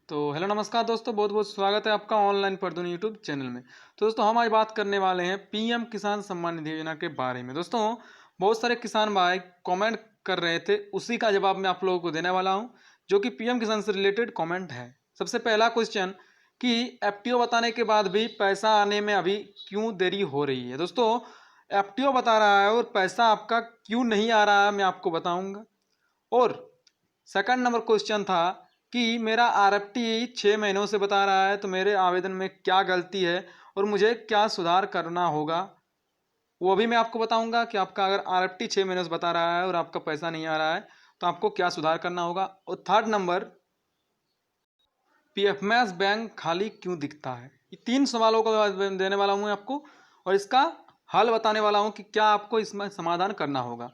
तो हेलो नमस्कार दोस्तों, बहुत बहुत स्वागत है आपका ऑनलाइन पढ़दून यूट्यूब चैनल में। तो दोस्तों हम आज बात करने वाले हैं पीएम किसान सम्मान निधि योजना के बारे में। दोस्तों बहुत सारे किसान भाई कमेंट कर रहे थे, उसी का जवाब मैं आप लोगों को देने वाला हूं, जो कि पीएम किसान से रिलेटेड कमेंट है। सबसे पहला क्वेश्चन कि एफटीओ बताने के बाद भी पैसा आने में अभी क्यों देरी हो रही है। दोस्तों एफटीओ बता रहा है और पैसा आपका क्यों नहीं आ रहा है, मैं आपको बताऊंगा। और सेकंड नंबर क्वेश्चन था कि मेरा आरएफटी 6 महीनों से बता रहा है, तो मेरे आवेदन में क्या गलती है और मुझे क्या सुधार करना होगा, वो भी मैं आपको बताऊंगा कि आपका अगर आरएफटी 6 महीनों से बता रहा है और आपका पैसा नहीं आ रहा है तो आपको क्या सुधार करना होगा। और थर्ड नंबर, पीएफएमएस बैंक खाली क्यों दिखता है। ये तीन सवालों का जवाब देने वाला हूँ मैं आपको, और इसका हल बताने वाला हूँ कि क्या आपको इसमें समाधान करना होगा।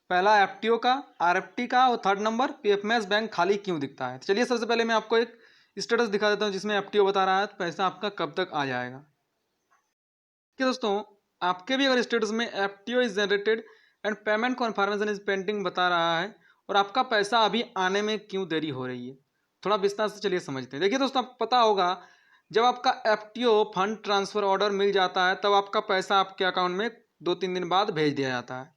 पहला एफटीओ का, आरएफटी का, और थर्ड नंबर पीएफएमएस बैंक खाली क्यों दिखता है। तो चलिए सबसे पहले मैं आपको एक स्टेटस दिखा देता हूँ जिसमें एफटीओ बता रहा है तो पैसा आपका कब तक आ जाएगा। कि दोस्तों आपके भी अगर स्टेटस में FTO is generated and payment confirmation is pending बता रहा है और आपका पैसा अभी आने में क्यों देरी हो रही है, थोड़ा विस्तार से चलिए समझते हैं। देखिए दोस्तों, आपको पता होगा जब आपका एफटीओ फंड ट्रांसफर ऑर्डर मिल जाता है तब आपका पैसा आपके अकाउंट में 2-3 दिन बाद भेज दिया जाता है।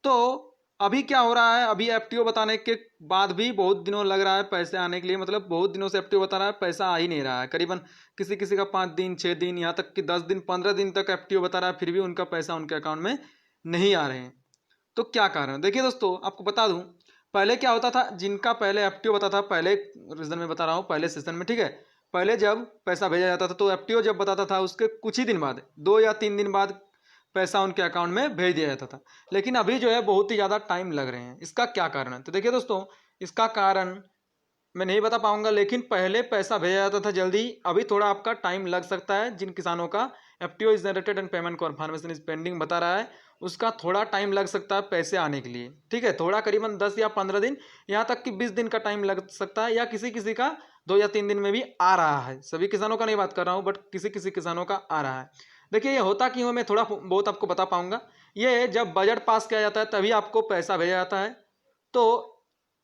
तो अभी क्या हो रहा है, अभी एफटीओ बताने के बाद भी बहुत दिनों लग रहा है पैसे आने के लिए, मतलब बहुत दिनों से एफटीओ बता रहा है, पैसा आ ही नहीं रहा है। करीबन किसी किसी का 5 दिन 6 दिन, यहाँ तक कि 10 दिन 15 दिन तक एफटीओ बता रहा है, फिर भी उनका पैसा उनके अकाउंट में नहीं आ रहे हैं। तो क्या कारण। देखिए दोस्तों आपको बता दूं, पहले क्या होता था, जिनका पहले एफटीओ बता था, पहले रीजन में बता रहा हूँ, पहले सेशन में, ठीक है। पहले जब पैसा भेजा जाता था तो एफटीओ जब बताता था उसके कुछ ही दिन बाद, 2 या 3 दिन बाद पैसा उनके अकाउंट में भेज दिया जाता था। लेकिन अभी जो है बहुत ही ज़्यादा टाइम लग रहे हैं। इसका क्या कारण है, तो देखिए दोस्तों, इसका कारण मैं नहीं बता पाऊंगा, लेकिन पहले पैसा भेजा जाता था जल्दी, अभी थोड़ा आपका टाइम लग सकता है। जिन किसानों का FTO is generated and payment confirmation is pending बता रहा है, उसका थोड़ा टाइम लग सकता है पैसे आने के लिए, ठीक है। थोड़ा करीबन 10 या 15 दिन, यहाँ तक कि 20 दिन का टाइम लग सकता है, या किसी किसी का 2 या 3 दिन में भी आ रहा है। सभी किसानों का नहीं बात कर रहा हूँ, बट किसी किसी किसानों का आ रहा है। देखिए ये होता क्यों है, मैं थोड़ा बहुत आपको बता पाऊंगा। ये जब बजट पास किया जाता है तभी आपको पैसा भेजा जाता है। तो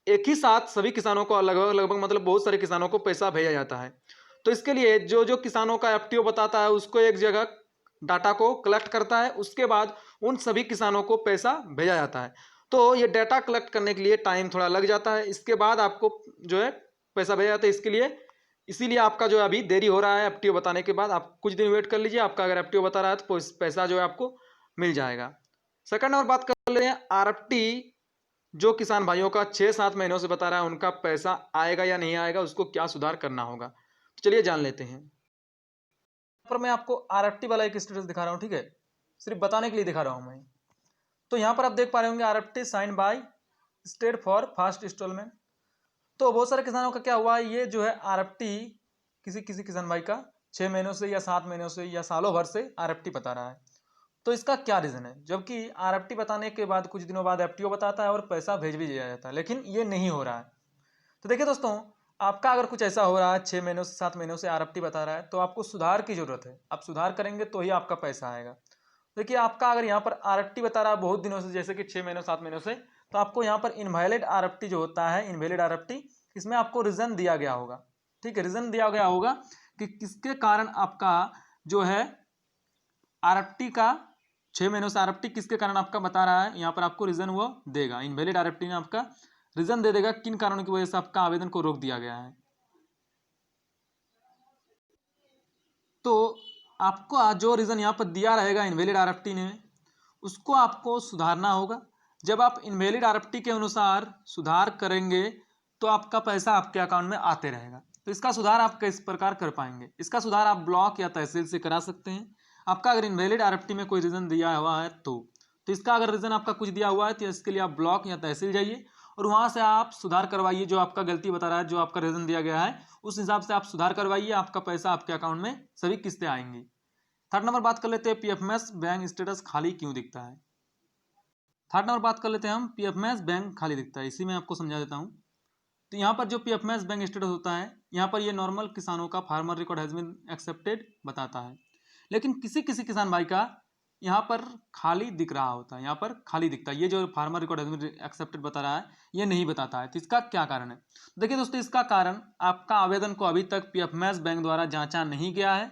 एक ही साथ सभी किसानों को लगभग लगभग, मतलब बहुत सारे किसानों को पैसा भेजा जाता है। तो इसके लिए जो जो किसानों का एफटीओ बताता है उसको एक जगह डाटा को कलेक्ट करता है, उसके बाद उन सभी किसानों को पैसा भेजा जाता है। तो ये डाटा कलेक्ट करने के लिए टाइम थोड़ा लग जाता है, इसके बाद आपको जो है पैसा भेजा जाता है। इसके लिए इसीलिए आपका जो है अभी देरी हो रहा है। एफटीओ बताने के बाद आप कुछ दिन वेट कर लीजिए, आपका अगर एफटीओ बता रहा है तो पैसा जो है आपको मिल जाएगा। सेकंड और बात कर लेते हैं आरएफटी, जो किसान भाइयों का 6-7 महीनों से बता रहा है उनका पैसा आएगा या नहीं आएगा, उसको क्या सुधार करना होगा, तो चलिए जान लेते हैं। पर मैं आपको आरएफटी वाला एक स्टेटस दिखा रहा हूँ, ठीक है, सिर्फ बताने के लिए दिखा रहा हूँ मैं। तो यहाँ पर आप देख पा रहे होंगे RFT sign by state for first installment. तो बहुत सारे किसानों का क्या हुआ है, ये जो है आरएफटी किसी किसी किसान भाई का 6 महीनों से या 7 महीनों से या सालों भर से आरएफटी बता रहा है। तो इसका क्या रीजन है, जबकि आरएफटी बताने के बाद कुछ दिनों बाद एफटीओ बताता है और पैसा भेज भी दिया जाता है, लेकिन ये नहीं हो रहा है। तो देखिए दोस्तों, आपका अगर कुछ ऐसा हो रहा है, 6 महीनों से 7 महीनों से आरएफटी बता रहा है, तो आपको सुधार की जरूरत है। आप सुधार करेंगे तो ही आपका पैसा आएगा। देखिए आपका अगर यहाँ पर आरएफटी बता रहा है बहुत दिनों से, जैसे कि 6 महीनों 7 महीनों से, तो आपको यहाँ पर इनवैलिड आरएफटी जो होता है, इनवैलिड आरएफटी, इसमें आपको रीजन दिया गया होगा, ठीक है। रीजन दिया गया होगा कि किसके कारण आपका जो है आरएफटी का 6 महीनों से आरएफटी किसके कारण आपका बता रहा है, यहाँ पर आपको रीजन वो देगा। इनवैलिड आरएफटी में आपका रीजन दे देगा किन कारणों की वजह से आपका आवेदन को रोक दिया गया है। तो आपको जो रीजन यहाँ पर दिया रहेगा इनवैलिड आरएफटी ने, उसको आपको सुधारना होगा। जब आप इनवैलिड आरएफटी के अनुसार सुधार करेंगे तो आपका पैसा आपके अकाउंट में आते रहेगा। तो इसका सुधार आप किस प्रकार कर पाएंगे, इसका सुधार आप ब्लॉक या तहसील से करा सकते हैं। आपका अगर इनवैलिड आरएफटी में कोई रीजन दिया हुआ है तो इसका अगर रीजन आपका कुछ दिया हुआ है तो इसके लिए आप ब्लॉक या तहसील जाइए और वहां से आप सुधार करवाइए। जो आपका गलती बता रहा है, जो आपका रीजन दिया गया है, उस हिसाब से आप सुधार करवाइए, आपका पैसा आपके अकाउंट में सभी किस्तें आएंगी। थर्ड नंबर बात कर लेते हैं पीएफएमएस बैंक स्टेटस खाली क्यों दिखता है। थर्ड नंबर बात कर लेते हैं हम, पीएफएमएस बैंक खाली दिखता है, इसी में आपको समझा देता हूँ। तो यहाँ पर जो पीएफएमएस बैंक स्टेटस होता है, यहाँ पर ये नॉर्मल किसानों का farmer record has been accepted बताता है, लेकिन किसी किसी किसान भाई का यहाँ पर खाली दिख रहा होता है, यहाँ पर खाली दिखता है। ये जो फार्मर रिकॉर्ड एक्सेप्टेड बता रहा है ये नहीं बताता है, तो इसका क्या कारण है? देखिए दोस्तों, इसका कारण आपका आवेदन को अभी तक पीएफएमएस बैंक द्वारा जांचा नहीं गया है,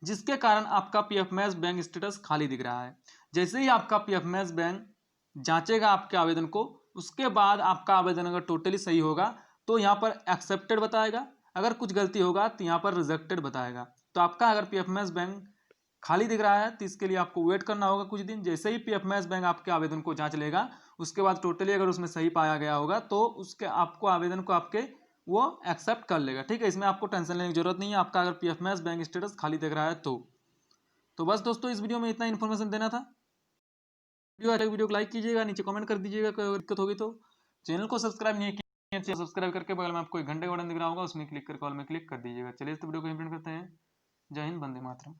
जिसके कारण आपका पीएफएमएस बैंक स्टेटस खाली दिख रहा है। जैसे ही आपका पीएफएमएस बैंक जांचेगा आपके आवेदन को, उसके बाद आपका आवेदन अगर टोटली सही होगा तो यहाँ पर एक्सेप्टेड बताएगा, अगर कुछ गलती होगा तो यहाँ पर रिजेक्टेड बताएगा। तो आपका अगर पीएफएमएस बैंक खाली दिख रहा है तो इसके लिए आपको वेट करना होगा कुछ दिन। जैसे ही पीएफएमएस बैंक आपके आवेदन को जांच लेगा, उसके बाद टोटली अगर उसमें सही पाया गया होगा तो उसके आपको आवेदन को आपके वो एक्सेप्ट कर लेगा। ठीक है, इसमें आपको टेंशन लेने की जरूरत नहीं है आपका अगर पीएफएमएस बैंक स्टेटस खाली दिख रहा है तो बस दोस्तों, इस वीडियो में इतना इन्फॉर्मेशन देना था। वीडियो को लाइक कीजिएगा, नीचे कमेंट कर दीजिएगा, कोई दिक्कत होगी तो। चैनल को सब्सक्राइब नहीं किया तो सब्सक्राइब करके बगल में आपको एक घंटे का बटन दिख रहा होगा, उसमें क्लिक करके ऑल में क्लिक कर दीजिएगा। चलिए इस वीडियो को इंप्लीमेंट करते हैं। जय हिंद, वंदे मातरम।